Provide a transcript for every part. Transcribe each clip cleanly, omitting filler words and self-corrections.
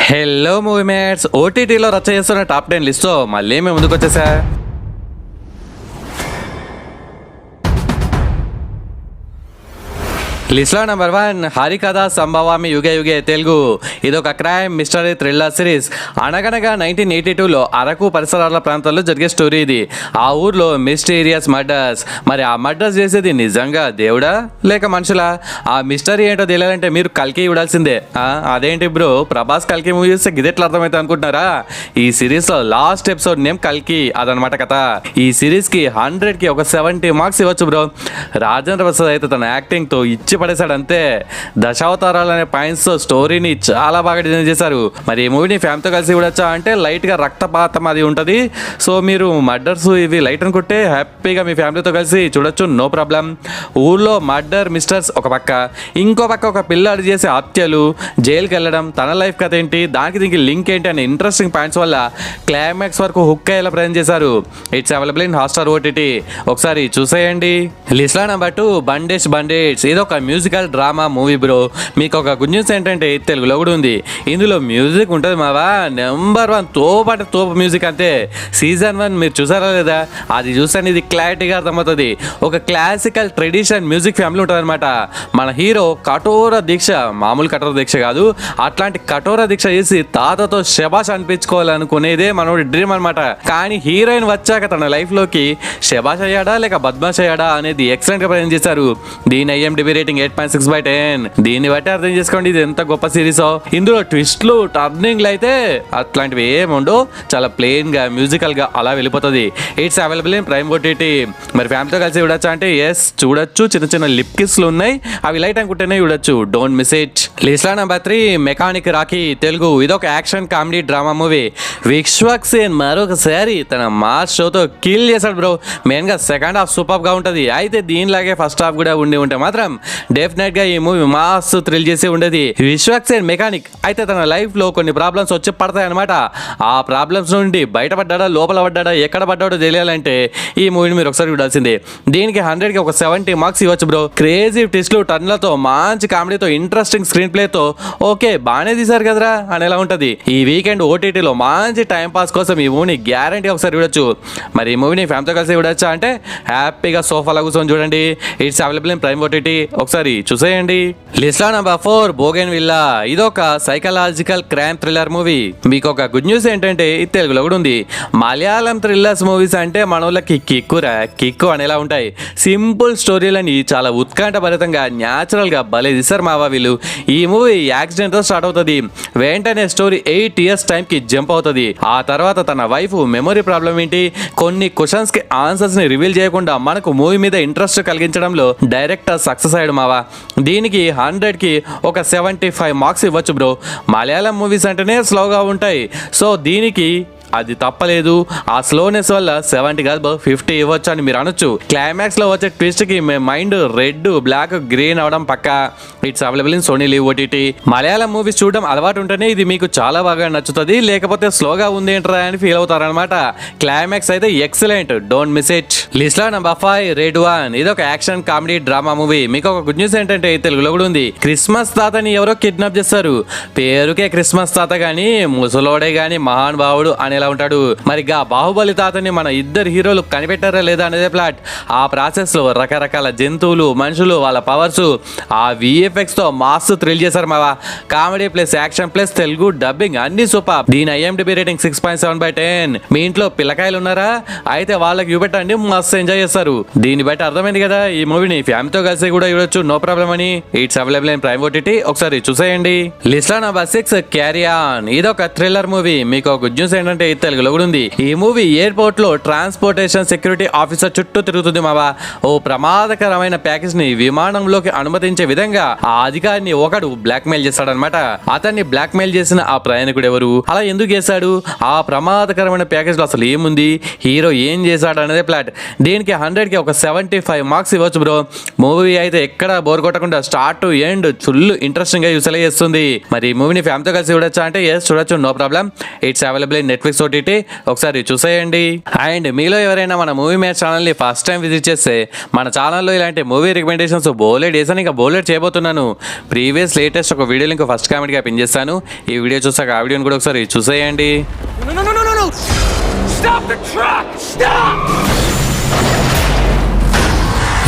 Hello movie mates, ఓటీటీలో రచ్చ చేస్తున్న టాప్ 10 లిస్ట్లో మళ్ళీ మేము ముందుకు వచ్చేసా. లిస్ట్లో నెంబర్ 1 హరికథ సంభవామి యుగే యుగే తెలుగు. ఇదొక క్రైమ్ మిస్టరీ థ్రిల్లర్ సిరీస్. అనగనగా 1982లో అరకు పరిసరాల ప్రాంతాల్లో జరిగే స్టోరీ ఇది. ఆ ఊర్లో మిస్టీరియస్ మర్డర్స్. మరి ఆ మర్డర్స్ చేసేది నిజంగా దేవుడా లేక మనుషులా? ఆ మిస్టరీ ఏంటో తెలియాలంటే మీరు కల్కి చూడాల్సిందే. అదేంటి బ్రో, ప్రభాస్ కల్కి మూవీ చూస్తే గిదెట్లా అర్థమవుతుంది అనుకుంటున్నారా? ఈ సిరీస్లో లాస్ట్ ఎపిసోడ్ నేమ్ కల్కి, అదనమాట కథ. ఈ సిరీస్కి 100కి ఒక 70 మార్క్స్ ఇవ్వచ్చు బ్రో. రాజేంద్ర ప్రసాద్ అయితే తన యాక్టింగ్తో ఇచ్చి పడేశాడు అంతే. దశావతారాలు అనే పాయింట్స్ స్టోరీని చాలా బాగా డిజైన్ చేశారు. మరి ఈ మూవీని ఫ్యామిలీతో కలిసి చూడొచ్చా అంటే లైట్గా రక్తపాతం అది ఉంటుంది. సో మీరు మర్డర్స్ ఇవి లైట్ అనుకుంటే హ్యాపీగా మీ ఫ్యామిలీతో కలిసి చూడొచ్చు, నో ప్రాబ్లం. ఊళ్ళో మర్డర్ మిస్టర్స్ ఒక పక్క, ఇంకో పక్క ఒక పిల్లాడు చేసే హత్యలు, జైలుకి వెళ్ళడం, తన లైఫ్ కథ ఏంటి, దానికి దీనికి లింక్ ఏంటి అనే ఇంట్రెస్టింగ్ పాయింట్స్ వల్ల క్లైమాక్స్ వరకు హుక్ అయ్యేలా ప్రజెంట్ చేశారు. It's available in Hotstar OTT, ఒకసారి చూసేయండి. లిస్ట్లో నెంబర్ 2 బండేట్స్. ఇది ఒక మ్యూజికల్ డ్రామా మూవీ బ్రో. మీకు ఒక గుడ్ న్యూస్ ఏంటంటే తెలుగులో కూడా ఉంది. ఇందులో మ్యూజిక్ ఉంటుంది మావా, నెంబర్ 1 తోపు మ్యూజిక్ అంతే. సీజన్ 1 మీరు చూసారా లేదా? అది చూస్తే ఇది క్లారిటీగా అర్థమవుతుంది. ఒక క్లాసికల్ ట్రెడిషన్ మ్యూజిక్ ఫ్యామిలీ ఉంటుంది అనమాట. మన హీరో కఠోర దీక్ష, మామూలు కఠోర దీక్ష కాదు, అట్లాంటి కఠోర దీక్ష చేసి తాతతో శబాష్ అనిపించుకోవాలనుకునేదే మనోడి డ్రీమ్ అనమాట. కానీ హీరోయిన్ వచ్చాక తన లైఫ్లోకి శబాష్ అయ్యాడా లేక బద్మాష్ అయ్యాడా అనేది ఎక్సలెంట్గా ప్రజెంట్ చేశారు. దీని IMDb రేటింగ్ 8.6/10. దీన్ని బట్టి అర్థం చేసుకోండి ఇది ఎంత గొప్ప సిరీస్. ఇందులో ట్విస్ట్లు టర్నింగ్లు అయితే అట్లాంటివి ఏముండో, చాలా ప్లెయిన్ గా మ్యూజికల్ గా అలా వెళ్ళిపోతుంది. It's available in prime OTT. మరి ఫ్యామిలీతో కలిసి చూడొచ్చా అంటే ఎస్ చూడొచ్చు. చిన్న చిన్న లిప్ కిస్లు ఉన్నాయి, అవి లైట్ అనుకుంటేనే చూడొచ్చు, డోంట్ మిస్ ఇట్. లిస్ట్ లో నెంబర్ 3 మెకానిక్ రాకీ తెలుగు. ఇదొక action comedy drama movie. Vishwak Sen మరొకసారి తన మాస్ షోతో కిల్ చేశాడు బ్రో. మెయిన్ గా సెకండ్ హాఫ్ సూపర్ గా ఉంటుంది. అయితే దీనిలాగే ఫస్ట్ హాఫ్ కూడా ఉంటే మాత్రం డెఫినెట్ గా ఈ మూవీ మాస్ థ్రిల్ చేసి ఉండేది. విశ్వక్ సేన్ మెకానిక్ అయితే తన లైఫ్ లో కొన్ని ప్రాబ్లమ్స్ వచ్చి పడతాయి అనమాట. ఆ ప్రాబ్లమ్స్ నుండి బయటపడ్డా లోపల పడ్డా ఎక్కడ పడ్డాడో తెలియాలంటే ఈ మూవీని మీరు ఒకసారి చూడాల్సిందే. దీనికి 100కి ఒక 70 మార్క్స్ ఇవ్వచ్చు బ్రో. క్రేజీ ట్విస్ట్లు, టర్న్లతో, మంచి కామెడీతో, ఇంట్రెస్టింగ్ స్క్రీన్ ప్లేతో ఓకే బాగానే తీశారు కదరా అని ఎలా ఉంటుంది. ఈ వీకెండ్ ఓటీటీలో మంచి టైం పాస్ కోసం ఈ మూవీని గ్యారంటీ ఒకసారి చూడొచ్చు. మరి ఈ మూవీని ఫ్యామిలీతో కలిసి చూడొచ్చా అంటే హ్యాపీగా సోఫాలో కూర్చొని చూడండి. It's available in prime OTT, ఒకసారి చూసేయండి. లిస్ట్ లో నెంబర్ 4 బోగెన్విల్లా. ఇదొక సైకలాజికల్ క్రైమ్ థ్రిల్లర్ మూవీ. మీకు ఒక గుడ్ న్యూస్ ఏంటంటే ఇది తెలుగులో కూడా ఉంది. మలయాళం థ్రిల్లర్స్ మూవీస్ అంటే మన వాళ్ళకి కిక్కు అనేలా ఉంటాయి. సింపుల్ స్టోరీలని చాలా ఉత్కంఠభరితంగా న్యాచురల్ గా భలే తీశారు మావా వీళ్ళు. ఈ మూవీ యాక్సిడెంట్ తో స్టార్ట్ అవుతుంది. వెంటనే స్టోరీ 8 ఇయర్స్ టైం కి జంప్ అవుతుంది. ఆ తర్వాత తన వైఫ్ మెమరీ ప్రాబ్లం ఏంటి, కొన్ని క్వశ్చన్స్ కి ఆన్సర్స్ ని రివీల్ చేయకుండా మనకు మూవీ మీద ఇంట్రెస్ట్ కలిగించడంలో డైరెక్టర్ సక్సెస్ అయ్యాడు మావా. దీనికి 100కి ఒక 75 మార్క్స్ ఇవ్వచ్చు బ్రో. మలయాళం మూవీస్ అంటేనే స్లోగా ఉంటాయి, సో దీనికి అది తప్పలేదు. ఆ స్లోనెస్ వల్ల 70 కాదు 50 ఇవ్వచ్చు అని మీరు అనొచ్చు. క్లైమాక్స్ లో వచ్చే ట్విస్ట్ కి మైండ్ రెడ్, బ్లాక్, గ్రీన్ అవడం పక్క. It's available in Sony Liv OTT. Malayalam movies చూడడం అలవాటు ఉంటేనే ఇది మీకు చాలా బాగా నచ్చుతుంది, లేకపోతే స్లోగా ఉంది ఏంట్రా అని ఫీల్ అవుతారనమాట. క్లైమాక్స్ అయితే excellent, don't miss it. List లో నెంబర్ 5 రెడ్ వన్. ఇది ఒక యాక్షన్ కామెడీ డ్రామా మూవీ. మీకు ఒక గుడ్ న్యూస్ ఏంటంటే తెలుగులో కూడా ఉంది. క్రిస్మస్ తాతని ఎవరో కిడ్నాప్ చేస్తారు. పేరుకే క్రిస్మస్ తాత గాని ముసలోడే గాని మహానుభావుడు అనేలా ఉంటాడు. మరి బాహుబలి తాతని మన ఇద్దరు హీరోలు కనిపెట్టారా లేదా అనేదే ప్లాట్. ఆ ప్రాసెస్ లో రకరకాల జంతువులు, మనుషులు, వాళ్ళ పవర్స్, ఆ VFX తో మాస్ థ్రిల్ చేశారు మావా. Comedy plus action plus Telugu dubbing అన్ని సూపర్. దీని IMDb రేటింగ్ 6.7/10. మీ ఇంట్లో పిల్లకాయలు ఉన్నారా? అయితే వాళ్ళకి చూపెట్టండి, మస్తు ఎంజాయ్ చేస్తారు. దీన్ని బట్టి అర్థమైంది కదా ఈ మూవీని ఫ్యామిలీతో కలిసి కూడా చూడొచ్చు, నో ప్రాబ్లం అని. It's available in prime OTT, ఒకసారి చూసేయండి. లిస్ట్ లో నెంబర్ 6 క్యారీ ఆన్. ఇది ఒక థ్రిల్లర్ మూవీ. మీకు గుడ్ న్యూస్ ఏంటంటే తెలుగులో కూడా ఉంది. ఈ మూవీ ఎయిర్పోర్ట్ లో ట్రాన్స్పోర్టేషన్ సెక్యూరిటీ ఆఫీసర్ చుట్టూ తిరుగుతుంది మావా. ఓ ప్రమాదకరమైన ప్యాకేజ్ ని విమానంలోకి అనుమతించే విధంగా ఆ అధికారిని ఒకడు బ్లాక్ మెయిల్ చేస్తాడనమాట. అతన్ని బ్లాక్ మెయిల్ చేసిన ఆ ప్రయాణికుడు ఎవరు, అలా ఎందుకు చేశాడు, ఆ ప్రమాదకరమైన ప్యాకేజ్ లో అసలు ఏముంది, హీరో ఏం చేశాడు అనేది ప్లాట్. దీనికి 100కి ఒక 75 మార్క్స్ ఇవ్వచ్చు బ్రో. మూవీ అయితే ఎక్కడ బోర్ కొట్టకుండా start to end full interesting గా యూస్ చేస్తుంది. మరి ఈ మూవీని ఫ్యామిలీతో కలిసి చూడొచ్చా అంటే ఎస్ చూడొచ్చు, no problem. It's available in Netflix Netflix OTT ఒకసారి చూసేయండి. అండ్ మీలో ఎవరైనా మన మూవీ మ్యాచ్ ఛానల్ని ఫస్ట్ టైం విజిట్ చేస్తే మన ఛానల్లో ఇలాంటి మూవీ రికమెండేషన్స్ బోలెడ్ వేసాను, ఇంకా బోలెడ్ చేయబోతున్నాను. ప్రీవియస్ లేటెస్ట్ ఒక వీడియో లింక్ ఫస్ట్ కామెంట్గా పిన్ చేస్తాను. ఈ వీడియో చూసాక ఆ వీడియోని కూడా ఒకసారి చూసేయండి. No! Stop the truck! Stop!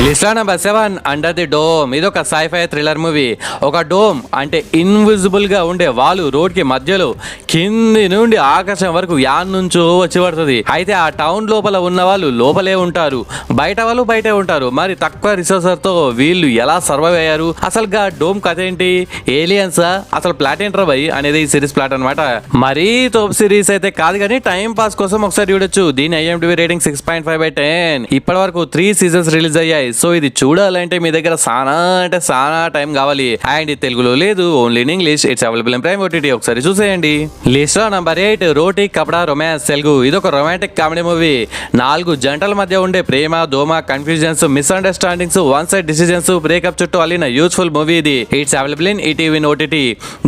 లిస్టా నెంబర్ 7 అండర్ ది డోమ్. ఇది ఒక సైఫై థ్రిల్లర్ మూవీ. ఒక డోమ్ అంటే ఇన్విజిబుల్ గా ఉండే వాళ్ళు రోడ్ కి మధ్యలో కింది నుండి ఆకాశం వరకు యాన్ నుంచో వచ్చి పడుతుంది. అయితే ఆ టౌన్ లోపల ఉన్న వాళ్ళు లోపలే ఉంటారు, బయట వాళ్ళు బయటే ఉంటారు. మరి తక్కువ రిసోర్సర్ తో వీళ్ళు ఎలా సర్వైవ్ అయ్యారు, అసలు డోమ్ కథ ఏంటి, ఏలియన్సా, అసలు ప్లాట్ ఏంట్రా బై అనేది ఈ సిరీస్ ప్లాట్ అనమాట. మరీ తోపు సిరీస్ అయితే కాదు కానీ టైం పాస్ కోసం ఒకసారి చూడొచ్చు. దీని IMDb రేటింగ్ 6.5/10. ఇప్పటి వరకు 3 సీజన్స్ రిలీజ్ అయ్యాయి. సో ఇది చూడాలంటే మీ దగ్గర చాలా టైం కావాలి. అండ్ తెలుగులో లేదు, only in English. It's available in prime OTT. ఒకసారి చూసేయండి. లిస్ట్ నంబర్ 8 రోటీ కపడా రొమాన్స్ తెలుగు. ఇది ఒక రొమాంటిక్ కామెడీ మూవీ. 4 జంటల మధ్య ఉండే ప్రేమ, దోమ, confusions, misunderstandings, one side decisions, breakup చుట్టూ అల్లిన యూజ్ఫుల్ మూవీ ఇది. It's available in ETV OTT.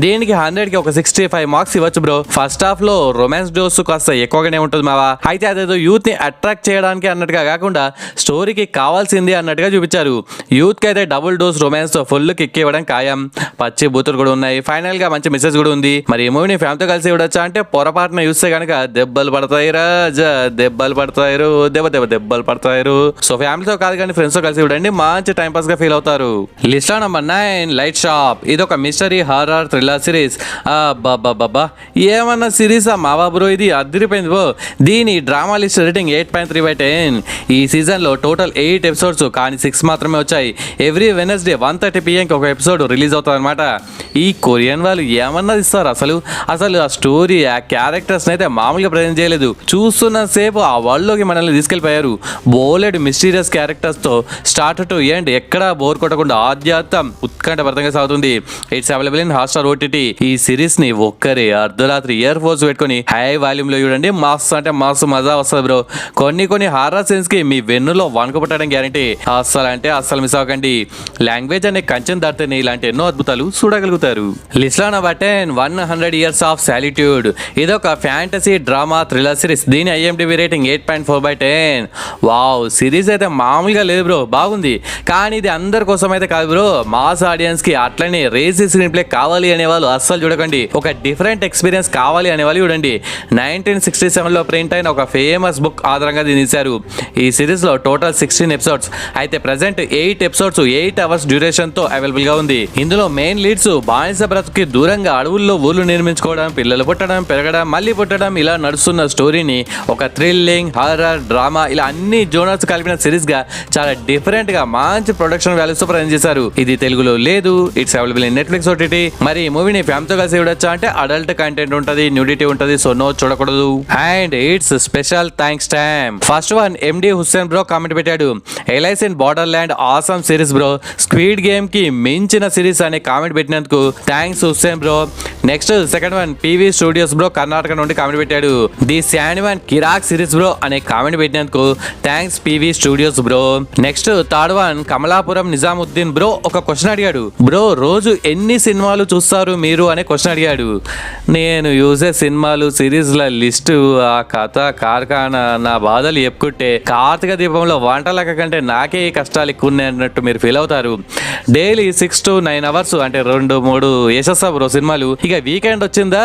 దీనికి 100 కి ఒక 65 మార్క్స్ ఇవ్వచ్చు బ్రో. ఫస్ట్ హాఫ్ లో రొమాన్స్ డోస్ కాస్త ఎక్కువగానే ఉంటుంది మావా. అయితే అదేదో యూత్ ని అట్రాక్ట్ చేయడానికి అన్నట్టుగా కాకుండా స్టోరీకి కావాల్సింది అన్నట్టుగా చూపించారు. యూత్ కి అయితే డబుల్ డోస్ రొమాన్స్ తో ఫుల్ కిక్ ఇవ్వడం ఖాయం. పచ్చి బూతులు కూడా ఉన్నాయి. ఫైనల్ గా మంచి మెసేజ్ కూడా ఉంది. మరి ఈ మూవీని ఫ్యామిలీతో కలిసి చూడొచ్చా అంటే పొరపాటున చూస్తే కనుక దెబ్బలు పడతాయి రాజా, దెబ్బలు పడతారు, దెబ్బలు పడతారు. సో ఫ్యామిలీతో కాదు కానీ ఫ్రెండ్స్ తో కలిసి చూడండి, మంచి టైం పాస్ గా ఫీల్ అవుతారు. List number 9 light shop. ఇది ఒక మిస్టరీ హారర్ థ్రిల్లర్ సిరీస్. బాబా ఏమన్నా సిరీస్ మావా బ్రో, ఇది అదిరిపోయింది బ్రో. దీని డ్రామా లిస్ట్ రేటింగ్ 8.3/10. ఈ సీజన్ లో టోటల్ 8 ఎపిసోడ్స్ కానీ 6 మాత్రమే వచ్చాయి. ఎవ్రీ వెనస్డే 1:30 PM ఒక ఎపిసోడ్ రిలీజ్ అవుతుంది అనమాట. ఈ కొరియన్ వాళ్ళు ఏమన్నా ఇస్తారు అసలు ఆ స్టోరీ, ఆ క్యారెక్టర్స్ అయితే మామూలుగా ప్రజెంట్ చేయలేదు. చూస్తున్న సేపు ఆ వరల్డ్లోకి మనల్ని తీసుకెళ్లిపోయారు. బోలెడ్ మిస్టీరియస్ క్యారెక్టర్స్ తో స్టార్ట్ టు ఎండ్ ఎక్కడా బోర్ కొట్టకుండా ఆద్యాత్తం ఉత్కంఠభరితంగా సాగుతుంది. It's available in Hotstar OTT. ఈ సిరీస్ ని ఒక్కరే అర్ధరాత్రి ఇయర్ ఫోన్స్ పెట్టుకుని హై వాల్యూమ్ లో చూడండి. మస్తు అంటే మస్తు మజా వస్తుంది బ్రో. కొన్ని హారర్ సీన్స్ కి మీ వెన్నులో వణుకు పట్టడం గ్యారంటీ. అస్సలు మిస్ అవ్వకండి. లాంగ్వేజ్ అనే కంచెం దాటితేనే ఇలాంటి ఎన్నో అద్భుతాలు చూడగలుగుతారు. లిస్ట్ లో నెంబర్ 10 100 Years of Solitude. ఇదొక ఫ్యాంటసీ డ్రామా థ్రిల్లర్ సిరీస్. దీని IMDb రేటింగ్ 8.4/10. వావ్, సిరీస్ అయితే మామూలుగా లేదు బ్రో, బాగుంది. కానీ ఇది అందరి కోసం అయితే కాదు బ్రో. మాస్ ఆడియన్స్ కి అట్లనే రేసీ స్క్రీన్ ప్లే కావాలి అనేవాళ్ళు అస్సలు చూడకండి. ఒక డిఫరెంట్ ఎక్స్పీరియన్స్ కావాలి అనేవాళ్ళు చూడండి. 1967 లో ప్రింట్ అయిన ఒక ఫేమస్ బుక్ ఆధారంగా తీశారు. ఈ సిరీస్ లో టోటల్ 16 ఎపిసోడ్స్. అయితే ప్రెసెంట్ 8 ఎపిసోడ్స్ 8 అవర్స్ డ్యూరేషన్ తో అవైలబుల్ గా ఉంది. ఇందులో మెయిన్ లీడ్స్ బానిస బ్రతుకి దూరంగా అడవుల్లో ఊళ్ళు నిర్మించుకోవడం, పిల్లలు పుట్టడం, పెరగడం, మళ్ళీ పుట్టడం, ఇలా నడుస్తున్న స్టోరీని ఒక థ్రిల్లింగ్, హారర్, డ్రామా ఇలా అన్ని జోనర్స్ కలిపిన సిరీస్ గా చాలా డిఫరెంట్ గా మంచి ప్రొడక్షన్ వాల్యూస్ తో ప్రజెంట్ చేశారు. ఇది తెలుగులో లేదు. It's available in Netflix OTT. మరి ఈ మూవీని ఫ్యామిలీతో కలిసి చూడొచ్చా అంటే అడల్ట్ కంటెంట్ ఉంటది, న్యూడిటీ ఉంటది. సో నో చూడకూడదు. And it's special thanks time. First one MD Hussain bro comment పెట్టాడు. Alice in Borderland awesome series bro, squid game కి మించిన సిరీస్ అనే కామెంట్ పెట్టినందుకు thanks Hussain bro. Next second one PV studios bro Karnataka నుండి comment పెట్టాడు. The Sandman కిరాక్ series bro అనే comment పెట్టినందుకు thanks PV studios bro. Next third one Kamalapuram Nizamuddin bro ఒక క్వశ్చన్ అడిగాడు. బ్రో రోజు ఎన్ని సినిమాలు చూస్తారు మీరు అనే క్వశ్చన్ అడిగాడు. నేను చూసే సినిమాలు సిరీస్ల లిస్టు, ఆ కథ కార్ఖానా, నా బాధలు చెప్పుకుంటే కార్తీక దీపంలో వంటలక కంటే నాకే కష్టాలు ఎక్కువ ఉన్నాయి అన్నట్టు మీరు ఫీల్ అవుతారు. డైలీ 6 to 9 అవర్స్ అంటే 2-3 వేసేస్తా బ్రో సినిమాలు. ఇక వీకెండ్ వచ్చిందా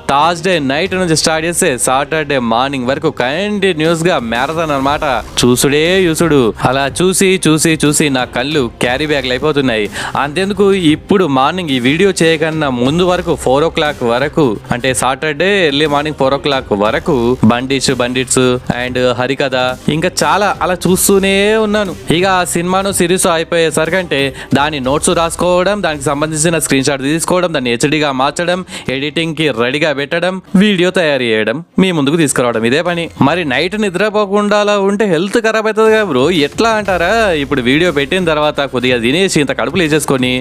థర్స్డే నైట్ నుంచి స్టార్ట్ చేస్తే సాటర్డే మార్నింగ్ వరకు కంటిన్యూస్ గా మ్యారథాన్ అనమాట. చూసుడు అలా చూసి నా కళ్ళు క్యారీ బ్యాగ్లు అయిపోతున్నాయి. అంతెందుకు ఇప్పుడు మార్నింగ్ ఈ వీడియో చేయకన్నా ముందు వరకు 4 o'clock వరకు అంటే సాటర్డే ఎర్లీ మార్నింగ్ 4 o'clock వరకు బండిట్స్ అండ్ హరికథ ఇంకా చాలా అలా చూస్తూనే ఉన్నాను. ఇక ఆ సినిమాను సిరీస్ అయిపోయేసరికంటే దాని నోట్స్ రాసుకోవడం, దానికి సంబంధించిన స్క్రీన్ షాట్ తీసుకోవడం, దాన్ని హెచ్డీగా మార్చడం, ఎడిటింగ్ కి రెడీగా పెట్టడం, వీడియో తయారు చేయడం, మీ ముందుకు తీసుకురావడం, ఇదే పని. మరి నైట్ నిద్రపోకుండా అలా ఉంటే హెల్త్ ఖరాబ్ అవుతుంది కదా బ్రో. ఎట్లా అంటారా, ఇప్పుడు వీడియో పెట్టిన తర్వాత కొద్దిగా తినేసి ఇంత కడుపులు వేసేసుకొని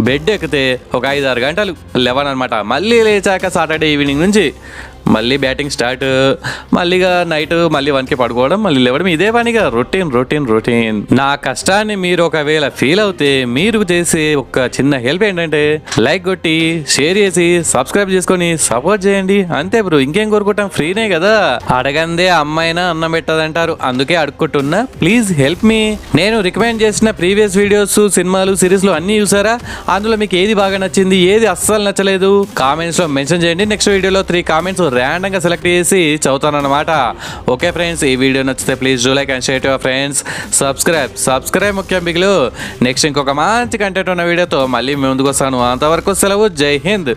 బెడ్ ఎక్కితే ఒక 5-6 గంటలు 11 అనమాట. మళ్ళీ లేచాక సాటర్డే ఈవినింగ్ నుంచి మళ్ళీ బ్యాటింగ్ స్టార్ట్, మళ్ళీగా నైట్ మళ్ళీ 1కి పడుకోవడం, మళ్ళీ లేవడం, ఇదే పనిగా రొటీన్. నా కష్టాన్ని మీరు ఒకవేళ ఫీల్ అవుతే మీరు చేసే ఒక చిన్న హెల్ప్ ఏంటంటే లైక్ కొట్టి షేర్ చేసి సబ్స్క్రైబ్ చేసుకొని సపోర్ట్ చేయండి, అంతే బ్రో. ఇంకేం కోరుకుంటాం, ఫ్రీనే కదా. అడగందే అమ్మాయినా అన్నం పెట్టదంటారు, అందుకే అడుక్కుంటున్నా, ప్లీజ్ హెల్ప్ మీ. నేను రికమెండ్ చేసిన ప్రీవియస్ వీడియోస్, సినిమాలు, సిరీస్లు అన్నీ చూసారా? అందులో మీకు ఏది బాగా నచ్చింది, ఏది అస్సలు నచ్చలేదు కామెంట్స్ లో మెన్షన్ చేయండి. నెక్స్ట్ వీడియోలో 3 కామెంట్స్ ర్యాండమ్ గా సెలెక్ట్ చేసి చదువుతానన్నమాట. ఓకే ఫ్రెండ్స్, ఈ వీడియో నచ్చితే please do like and share to your friends. Subscribe ముఖ్యం బిగులు. నెక్స్ట్ ఇంకొక మంచి కంటెంట్ ఉన్న వీడియోతో మళ్ళీ ముందుకు వస్తాను. అంతవరకు సెలవు. జై హింద్.